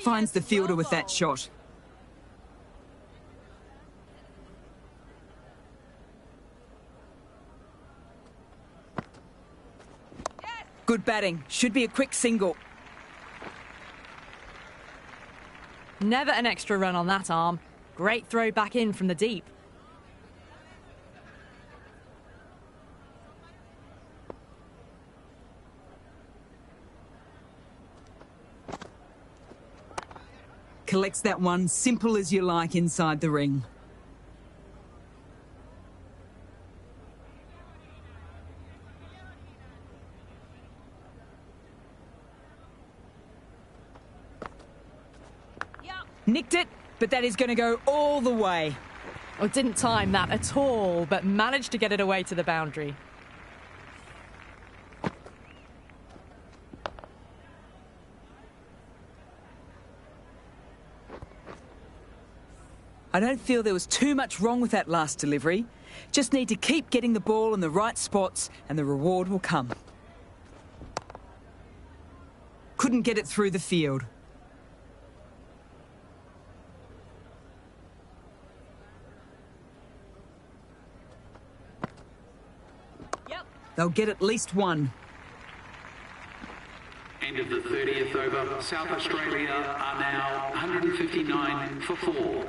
finds the fielder with that shot. Good batting. Should be a quick single. Never an extra run on that arm. Great throw back in from the deep. Collects that one, simple as you like, inside the ring. Nicked it, but that is going to go all the way. Oh, didn't time that at all, but managed to get it away to the boundary. I don't feel there was too much wrong with that last delivery. Just need to keep getting the ball in the right spots and the reward will come. Couldn't get it through the field. They'll get at least one. End of the 30th over. South Australia are now 159 for 4.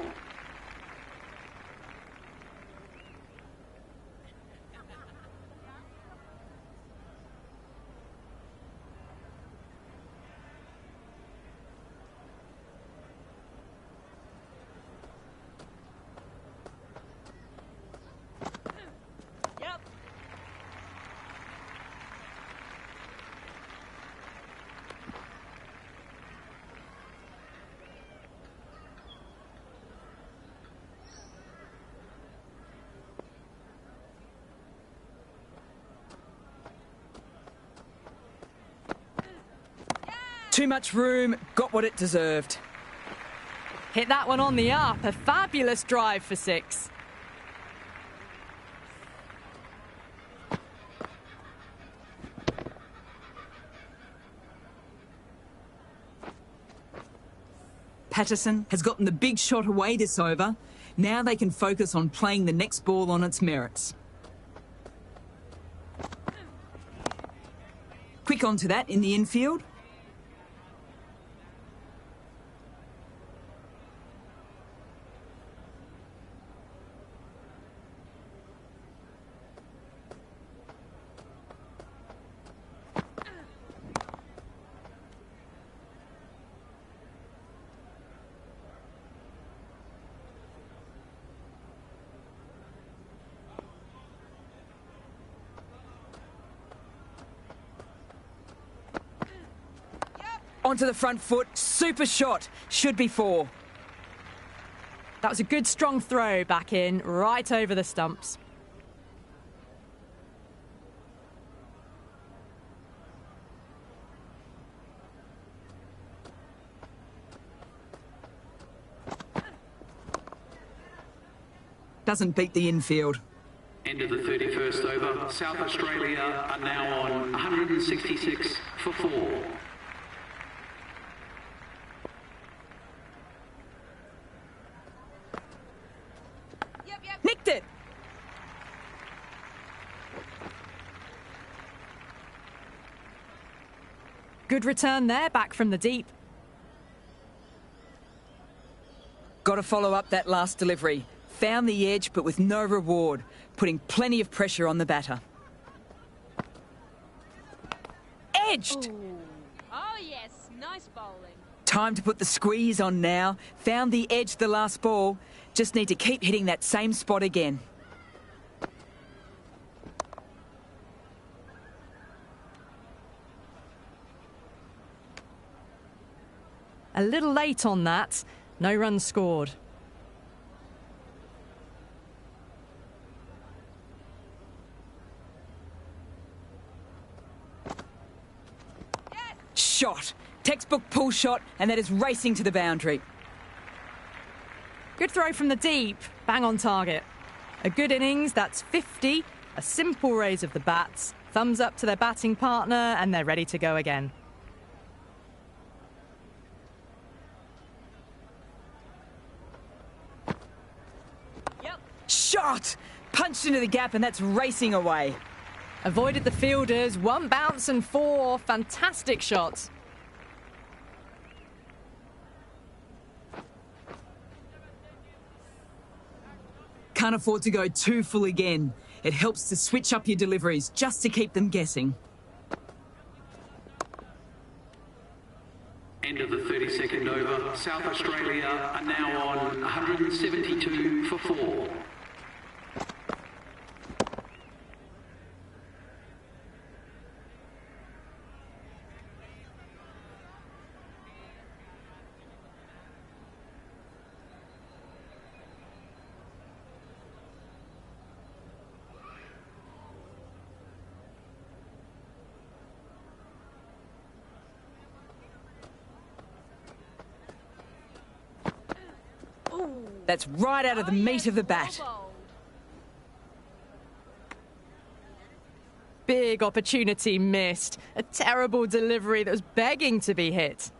Too much room, got what it deserved. Hit that one on the up. A fabulous drive for 6. Patterson has gotten the big shot away this over. Now they can focus on playing the next ball on its merits. Quick onto that in the infield. Onto the front foot, super shot, should be 4. That was a good strong throw back in, right over the stumps. Doesn't beat the infield. End of the 31st over. South Australia are now on 166 for 4. Nicked it! Good return there, back from the deep. Got to follow up that last delivery. Found the edge, but with no reward, putting plenty of pressure on the batter. Edged! Ooh. Oh yes, nice bowling. Time to put the squeeze on now. Found the edge the last ball. Just need to keep hitting that same spot again. A little late on that. No runs scored. Shot. Textbook pull shot, and that is racing to the boundary. Good throw from the deep. Bang on target. A good innings, that's 50. A simple raise of the bats. Thumbs up to their batting partner, and they're ready to go again. shot! Punched into the gap and that's racing away. Avoided the fielders, 1 bounce and 4. Fantastic shot. Can't afford to go too full again. It helps to switch up your deliveries just to keep them guessing. End of the 32nd over. South Australia are now on 172 for 4. That's right out of the meat of the bat. Big opportunity missed. A terrible delivery that was begging to be hit.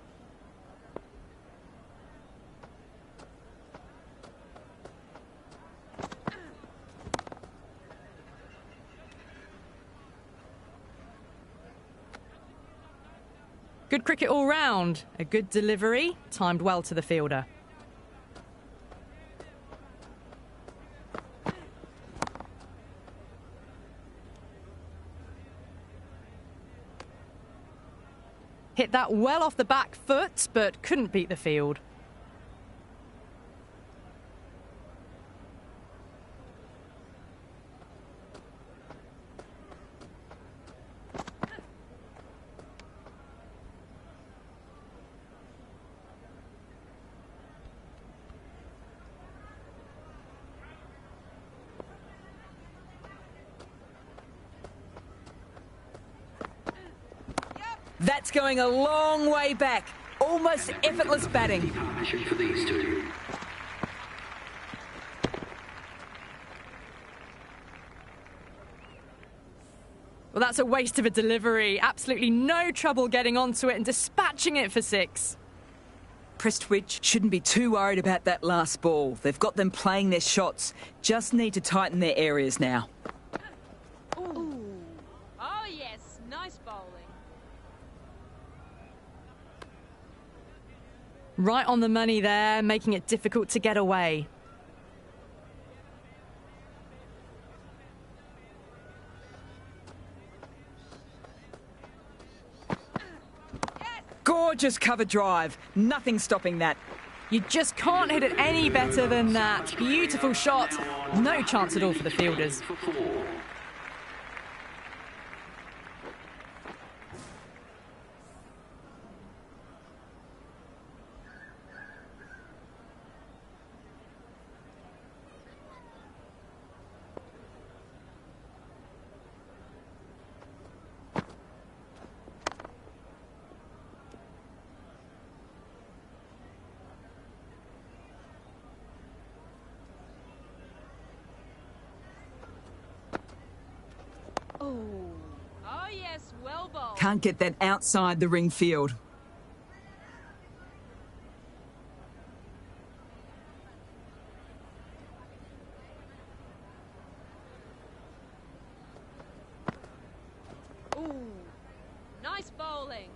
Good cricket all round. A good delivery, timed well to the fielder. Hit that well off the back foot, but couldn't beat the field. That's going a long way back. Almost effortless batting. Partnership for these two. Well, that's a waste of a delivery. Absolutely no trouble getting onto it and dispatching it for 6. Prestwich shouldn't be too worried about that last ball. They've got them playing their shots. Just need to tighten their areas now. Ooh. Oh, yes. Nice bowling. Right on the money there, making it difficult to get away. Gorgeous cover drive. Nothing stopping that. You just can't hit it any better than that. Beautiful shot. No chance at all for the fielders. For 4. Oh, yes. Well bowled. Can't get that outside the ring field. Ooh. Nice bowling.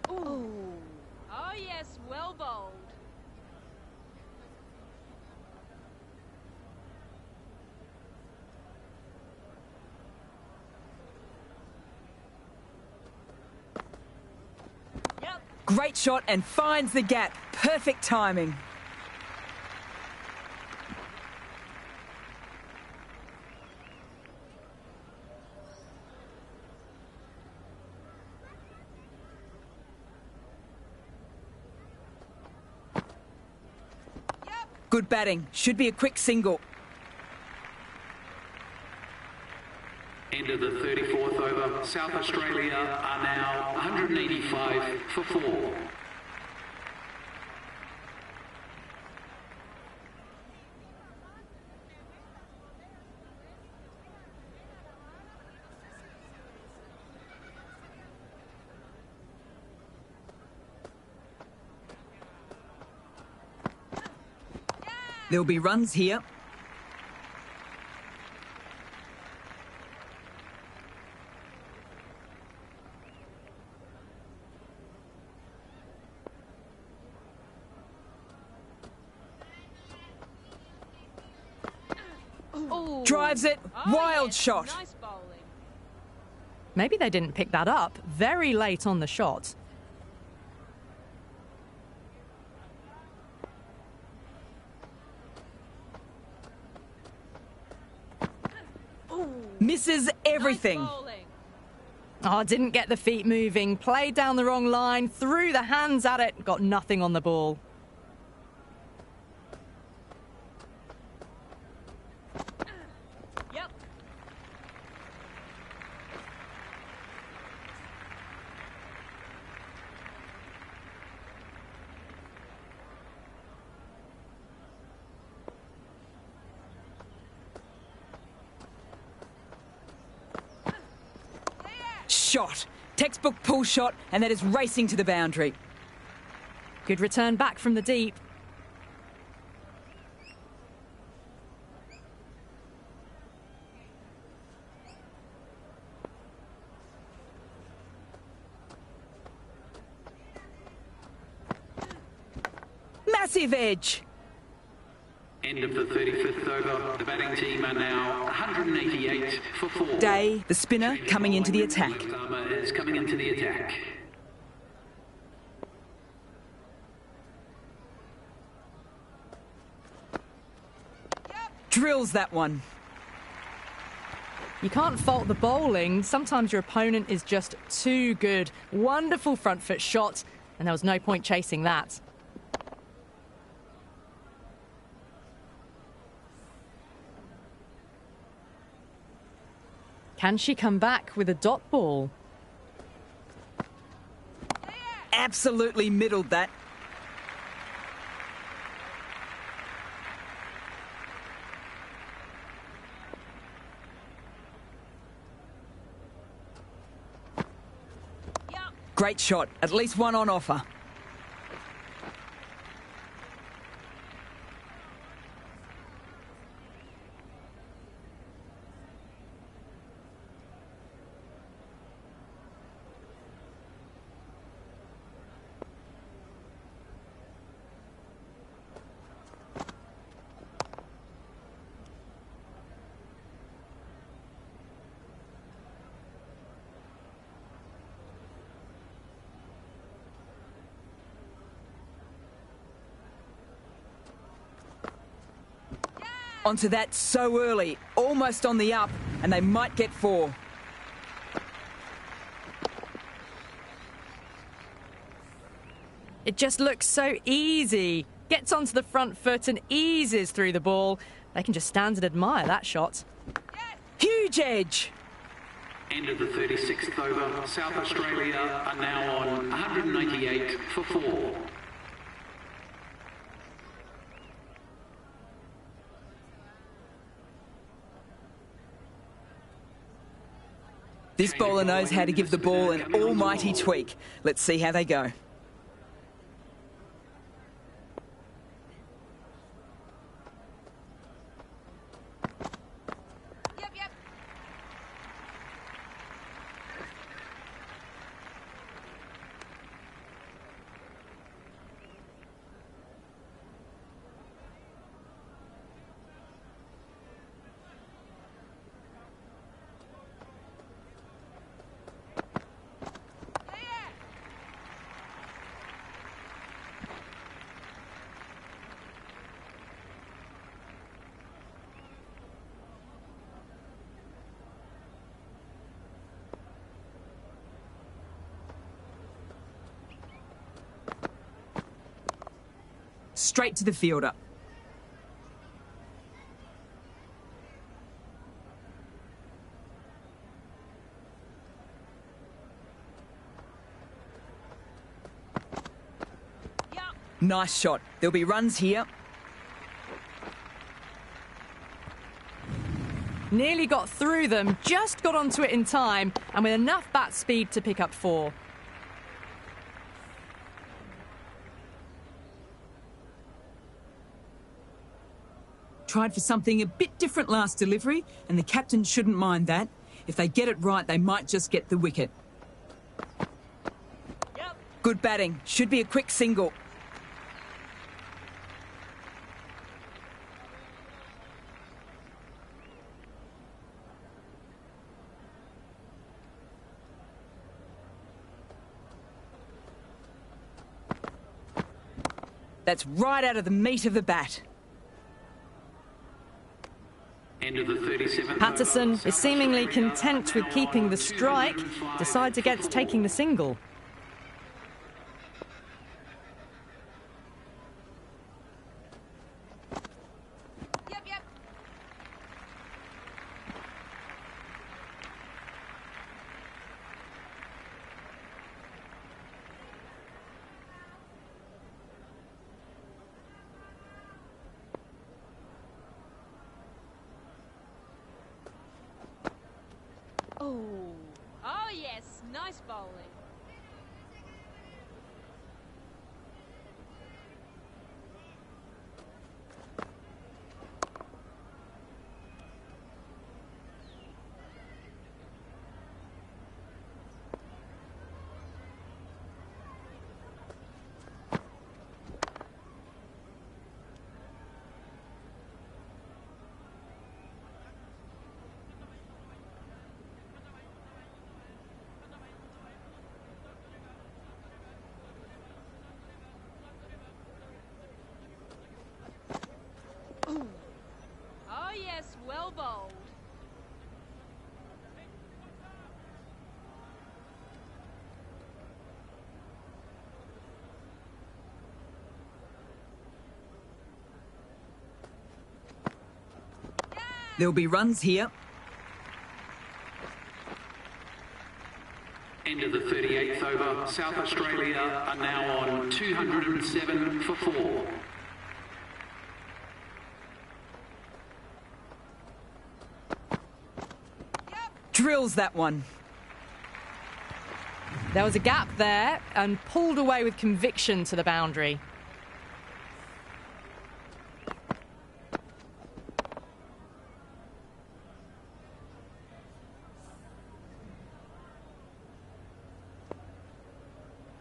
Ooh. Oh, yes. Well bowled. Yep. Great shot and finds the gap. Perfect timing. Good batting. Should be a quick single. End of the 34th over. South Australia are now 185 for 4. There'll be runs here. Ooh. Drives it. Oh, Wild yes, shot. Nice bowling. Maybe they didn't pick that up very late on the shot. Misses everything. Nice bowling. Oh, didn't get the feet moving. Played down the wrong line. Threw the hands at it. Got nothing on the ball. Yep. Shot. Textbook pull shot, and that is racing to the boundary. Good return back from the deep. Massive edge. End of the 35th over. The batting team are now 188 for 4. Day, the spinner, coming into the attack. Left-armer is coming into the attack. Drills that one. You can't fault the bowling. Sometimes your opponent is just too good. Wonderful front foot shot, and there was no point chasing that. Can she come back with a dot ball? Absolutely middled that. Yep. Great shot. At least one on offer. Onto that so early, almost on the up, and they might get 4. It just looks so easy. Gets onto the front foot and eases through the ball. They can just stand and admire that shot. Huge edge. End of the 36th over. South Australia are now on 198 for 4. This bowler knows how to give the ball an almighty tweak. Let's see how they go. Yep, yep. Straight to the fielder. Yep. Nice shot. There'll be runs here. Nearly got through them, just got onto it in time, and with enough bat speed to pick up 4. Tried for something a bit different last delivery, and the captain shouldn't mind that. If they get it right, they might just get the wicket. Yep. Good batting. Should be a quick single. That's right out of the meat of the bat. End of the 37th. Patterson is seemingly content with keeping the strike, decides against taking the single. Yep, yep. Oh yes, nice bowling. Oh yes, well bowled. There'll be runs here. End of the 38th over. South Australia are now on 207 for 4. Drills that one. There was a gap there and pulled away with conviction to the boundary.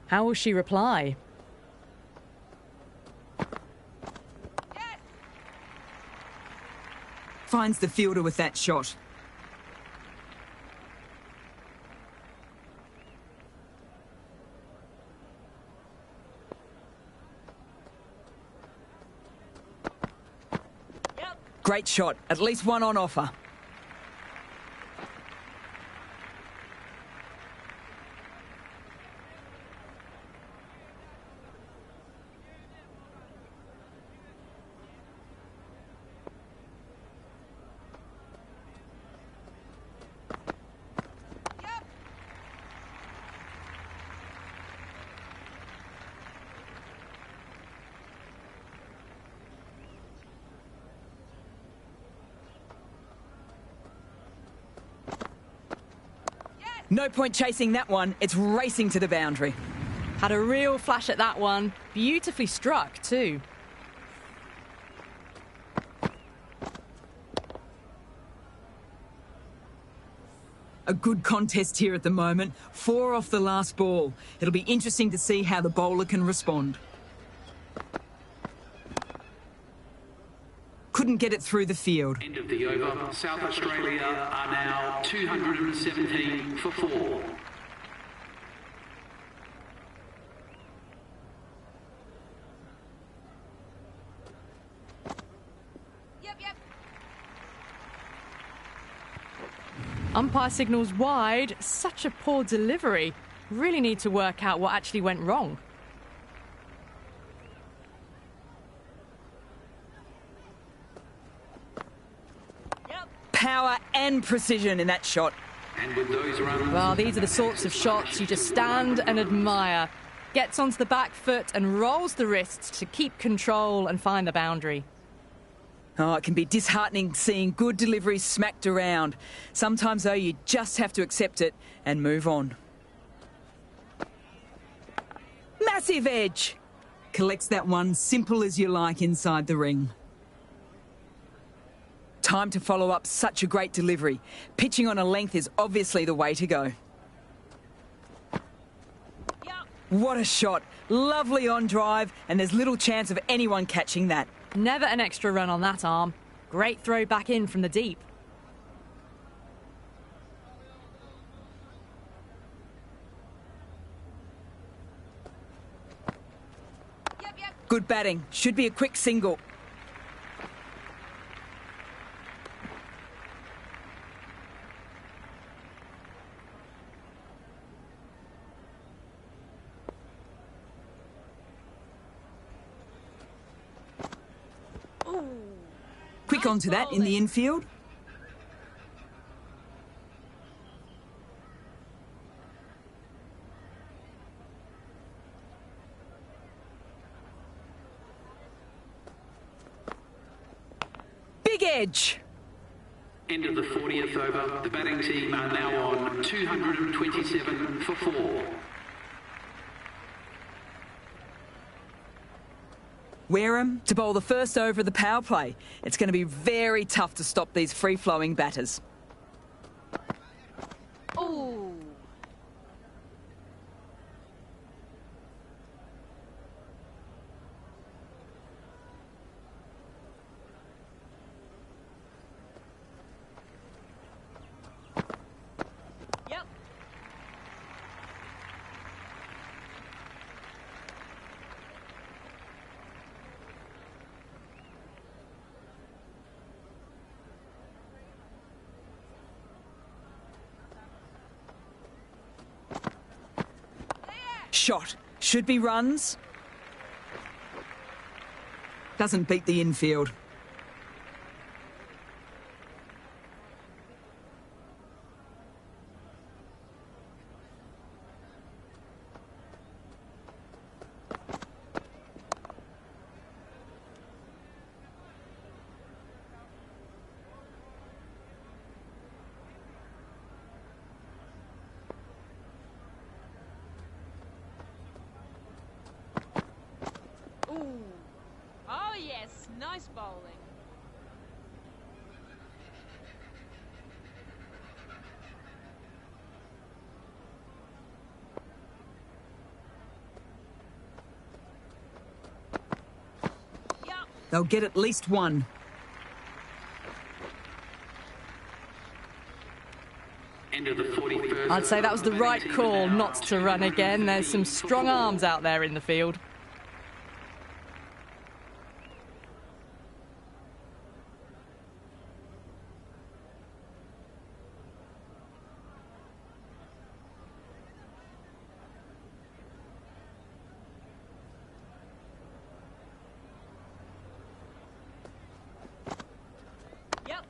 How will she reply? Finds the fielder with that shot. Great shot. At least one on offer. No point chasing that one. It's racing to the boundary. Had a real flash at that one. Beautifully struck, too. A good contest here at the moment. 4 off the last ball. It'll be interesting to see how the bowler can respond. Couldn't get it through the field. End of the over. South Australia are now 217 for 4. Yep. Umpire signals wide. Such a poor delivery. Really need to work out what actually went wrong. Power and precision in that shot. And with those runs... Well, these are the sorts of shots you just stand and admire. Gets onto the back foot and rolls the wrists to keep control and find the boundary. Oh, it can be disheartening seeing good deliveries smacked around. Sometimes, though, you just have to accept it and move on. Massive edge. Collects that one simple as you like inside the ring. Time to follow up such a great delivery. Pitching on a length is obviously the way to go. Yep. What a shot. Lovely on drive, and there's little chance of anyone catching that. Never an extra run on that arm. Great throw back in from the deep. Yep, yep. Good batting. Should be a quick single. Quick onto that in the infield. Big edge. End of the 40th over. The batting team are now on 227 for 4. Wareham to bowl the first over of the power play. It's going to be very tough to stop these free-flowing batters. Ooh. Yep. Shot. Should be runs. Doesn't beat the infield. Ooh. Oh, yes. Nice bowling. Yep. They'll get at least one. End of the 41st. I'd say that was the batting right team call are now not to run again. There's some 213 for strong 4. arms out there in the field. Yep.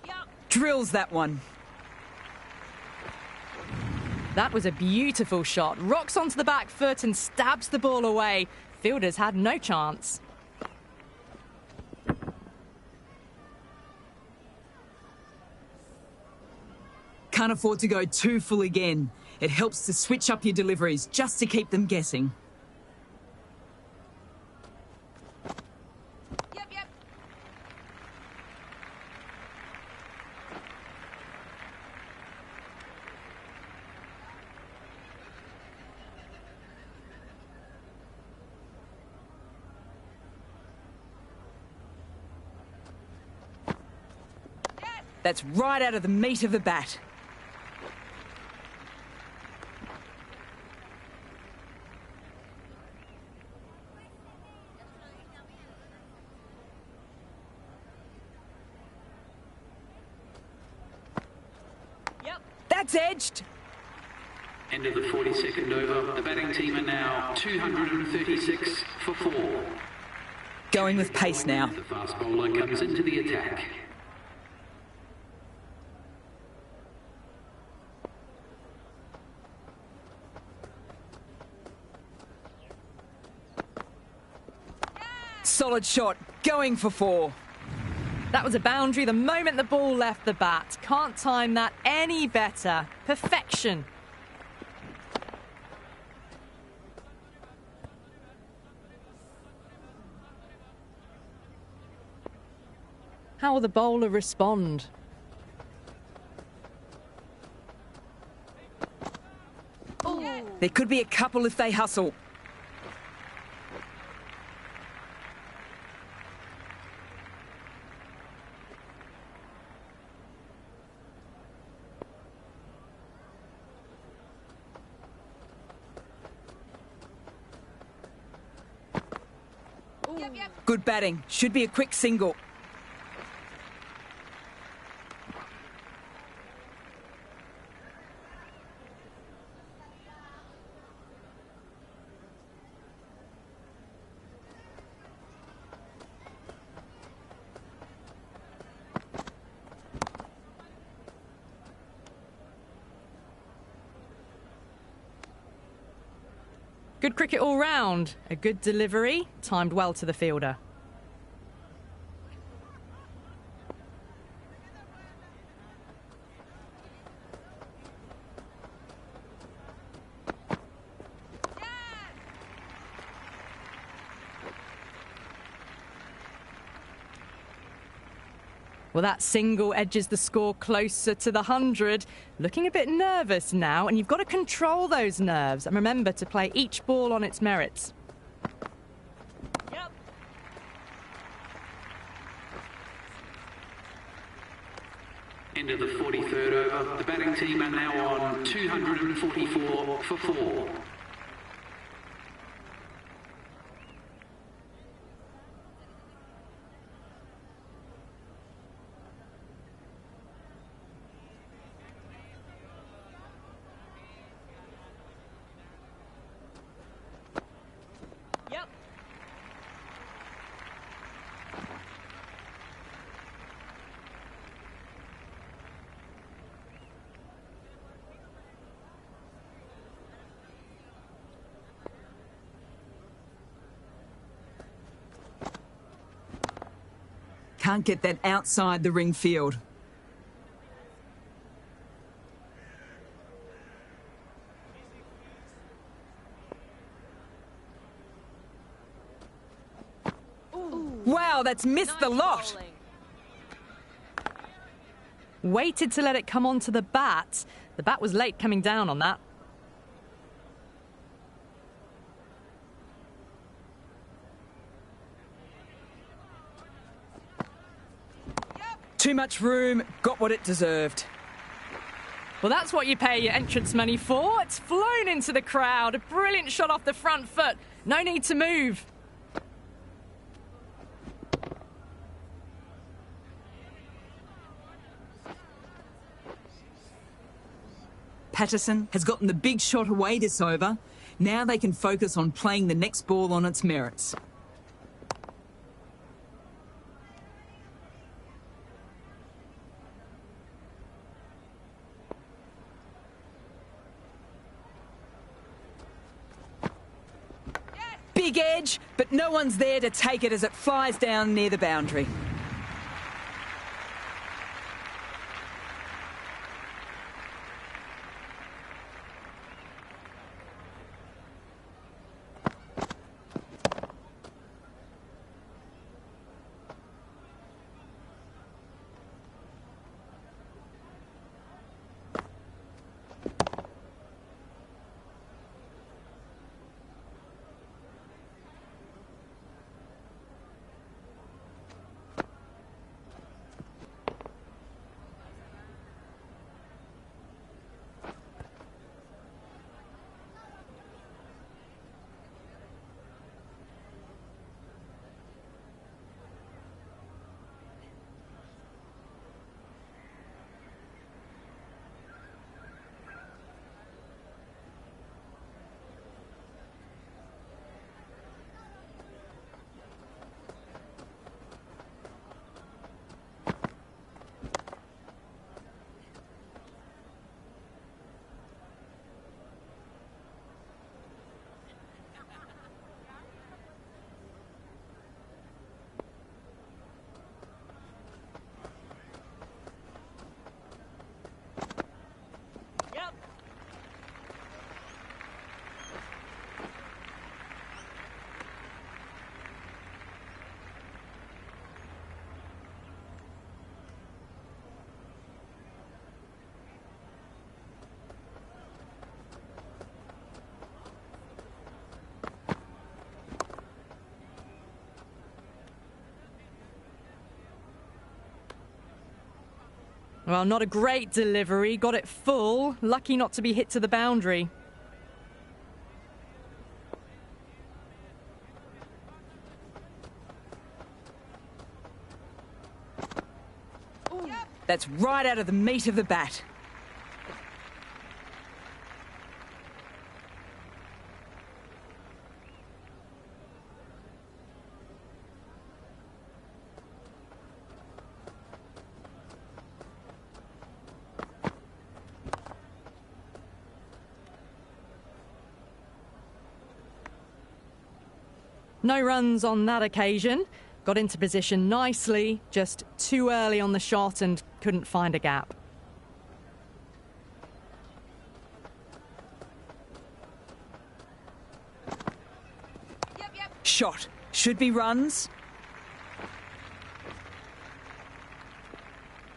Yep. Drills that one. That was a beautiful shot. Rocks onto the back foot and stabs the ball away. Fielders had no chance. Can't afford to go too full again. It helps to switch up your deliveries just to keep them guessing. Yep, yep. Yes. That's right out of the meat of the bat. Yep. That's edged. End of the 42nd over. The batting team are now 236 for 4. Going with pace now. The fast bowler comes into the attack. solid shot, going for 4. That was a boundary the moment the ball left the bat. Can't time that any better. Perfection. How will the bowler respond? There could be a couple if they hustle. Good batting. Should be a quick single. Good cricket all round. A good delivery, timed well to the fielder. Well, that single edges the score closer to the 100. Looking a bit nervous now, and you've got to control those nerves and remember to play each ball on its merits. Yep. End of the 43rd over. The batting team are now on 244 for 4. Yep. Can't get that outside the ring field. Wow, that's missed the Nice lot. bowling. Waited to let it come onto the bat. The bat was late coming down on that. Too much room, got what it deserved. Well, that's what you pay your entrance money for. It's flown into the crowd. A brilliant shot off the front foot. No need to move. Patterson has gotten the big shot away this over. Now they can focus on playing the next ball on its merits. Big edge, but no one's there to take it as it flies down near the boundary. Well, not a great delivery. Got it full. Lucky not to be hit to the boundary. That's right out of the meat of the bat. No runs on that occasion. Got into position nicely, just too early on the shot and couldn't find a gap. Shot. Should be runs.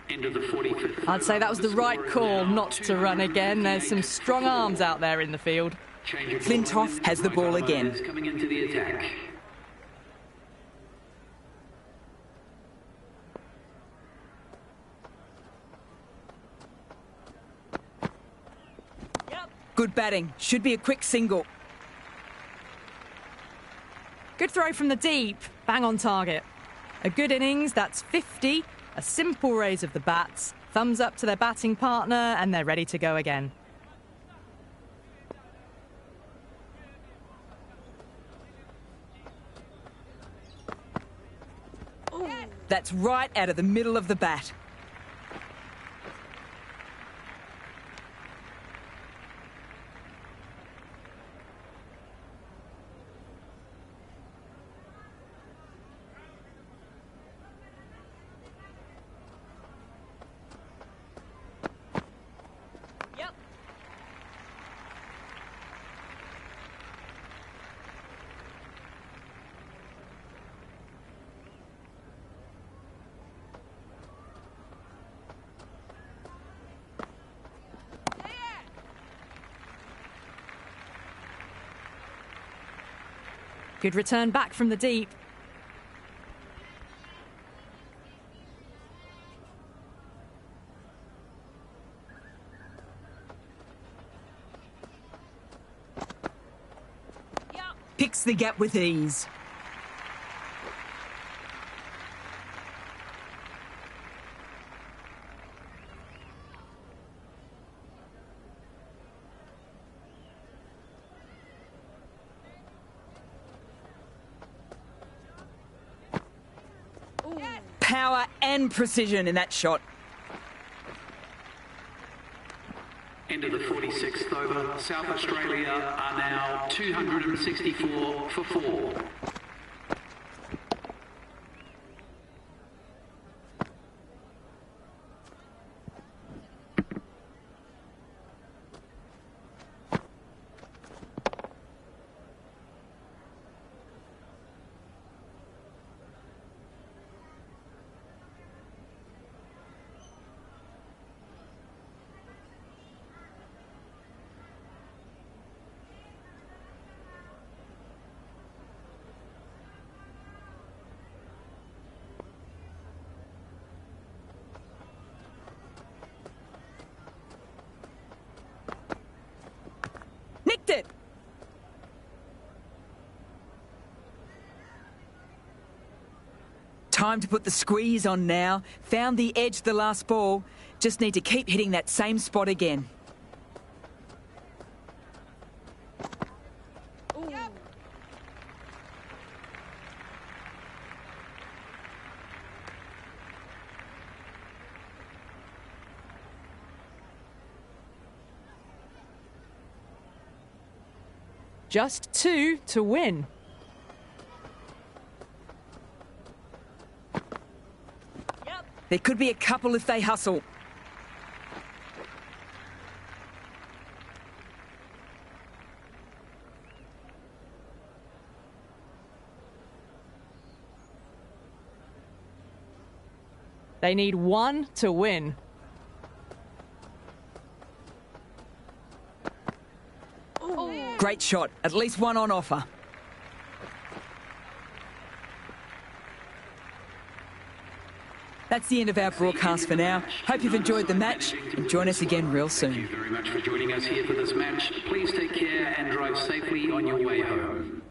Into the 45th. I'd say that was the right call not to run again. There's some strong arms out there in the field. Flintoff has the ball again. Coming into the attack. Good batting. Should be a quick single. Good throw from the deep. Bang on target. A good innings, that's 50. A simple raise of the bats. Thumbs up to their batting partner and they're ready to go again. That's right out of the middle of the bat. Yep. Good return back from the deep. Picks the gap with ease. Power and precision in that shot. Into the 46th over. South Australia are now 264 for 4. Nicked it. Time to put the squeeze on now. Found the edge the last ball. Just need to keep hitting that same spot again. Just 2 to win. Yep. There could be a couple if they hustle. They need 1 to win. Great shot. At least one on offer. That's the end of our broadcast for now. Hope you've enjoyed the match and join us again real soon. Thank you very much for joining us here for this match. Please take care and drive safely on your way home.